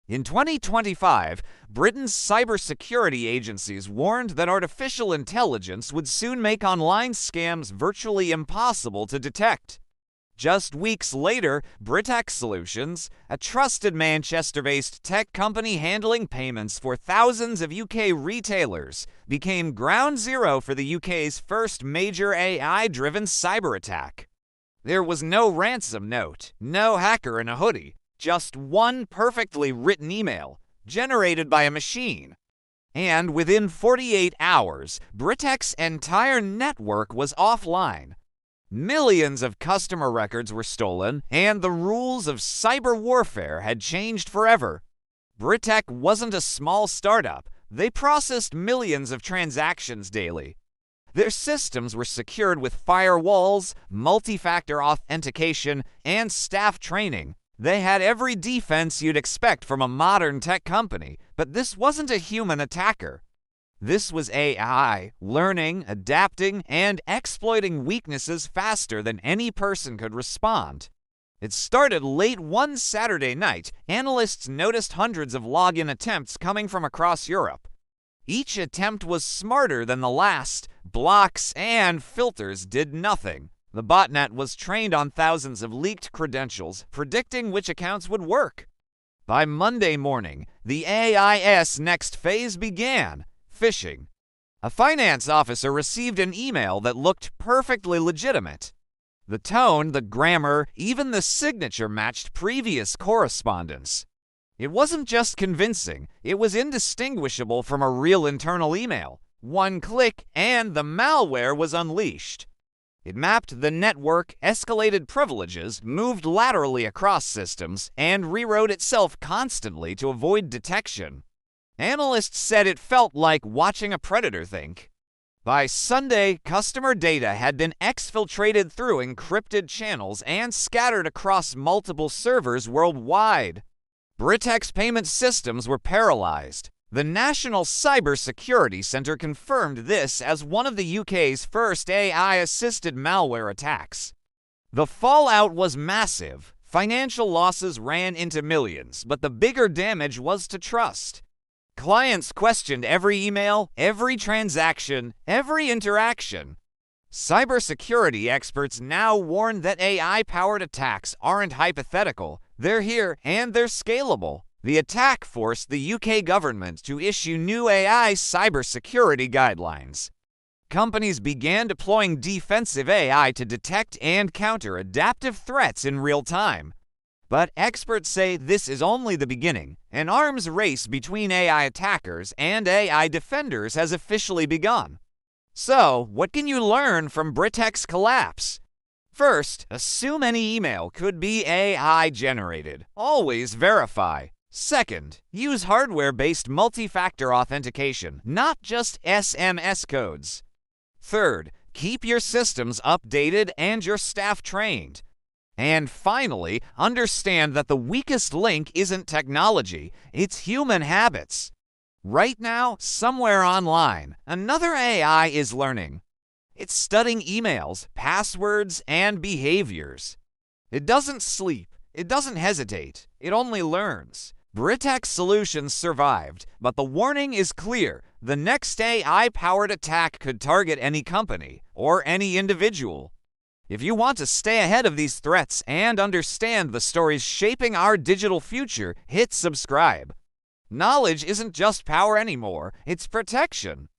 In 2025, Britain's cybersecurity agencies warned that artificial intelligence would soon make online scams virtually impossible to detect. Just weeks later, BritTech Solutions, a trusted Manchester-based tech company handling payments for thousands of UK retailers, became ground zero for the UK's first major AI-driven cyber attack. There was no ransom note, no hacker in a hoodie, just one perfectly written email, generated by a machine. And within 48 hours, BritTech's entire network was offline. Millions of customer records were stolen, and the rules of cyber warfare had changed forever. BritTech wasn't a small startup. They processed millions of transactions daily. Their systems were secured with firewalls, multi-factor authentication, and staff training. They had every defense you'd expect from a modern tech company, but this wasn't a human attacker. This was AI, learning, adapting, and exploiting weaknesses faster than any person could respond. It started late one Saturday night. Analysts noticed hundreds of login attempts coming from across Europe. Each attempt was smarter than the last. Blocks and filters did nothing. The botnet was trained on thousands of leaked credentials, predicting which accounts would work. By Monday morning, the AI's next phase began: phishing. A finance officer received an email that looked perfectly legitimate. The tone, the grammar, even the signature matched previous correspondence. It wasn't just convincing, it was indistinguishable from a real internal email. One click, and the malware was unleashed. It mapped the network, escalated privileges, moved laterally across systems, and rewrote itself constantly to avoid detection. Analysts said it felt like watching a predator think. By Sunday, customer data had been exfiltrated through encrypted channels and scattered across multiple servers worldwide. BritTech's payment systems were paralyzed. The National Cybersecurity Center confirmed this as one of the UK's first AI-assisted malware attacks. The fallout was massive. Financial losses ran into millions, but the bigger damage was to trust. Clients questioned every email, every transaction, every interaction. Cybersecurity experts now warn that AI-powered attacks aren't hypothetical. They're here, and they're scalable. The attack forced the UK government to issue new AI cybersecurity guidelines. Companies began deploying defensive AI to detect and counter adaptive threats in real time. But experts say this is only the beginning. An arms race between AI attackers and AI defenders has officially begun. So, what can you learn from BritTech's collapse? First, assume any email could be AI generated. Always verify. Second, use hardware-based multi-factor authentication, not just SMS codes. Third, keep your systems updated and your staff trained. And finally, understand that the weakest link isn't technology, it's human habits. Right now, somewhere online, another AI is learning. It's studying emails, passwords, and behaviors. It doesn't sleep, it doesn't hesitate, it only learns. BritTech Solutions survived, but the warning is clear. The next AI-powered attack could target any company or any individual. If you want to stay ahead of these threats and understand the stories shaping our digital future, hit subscribe. Knowledge isn't just power anymore, it's protection.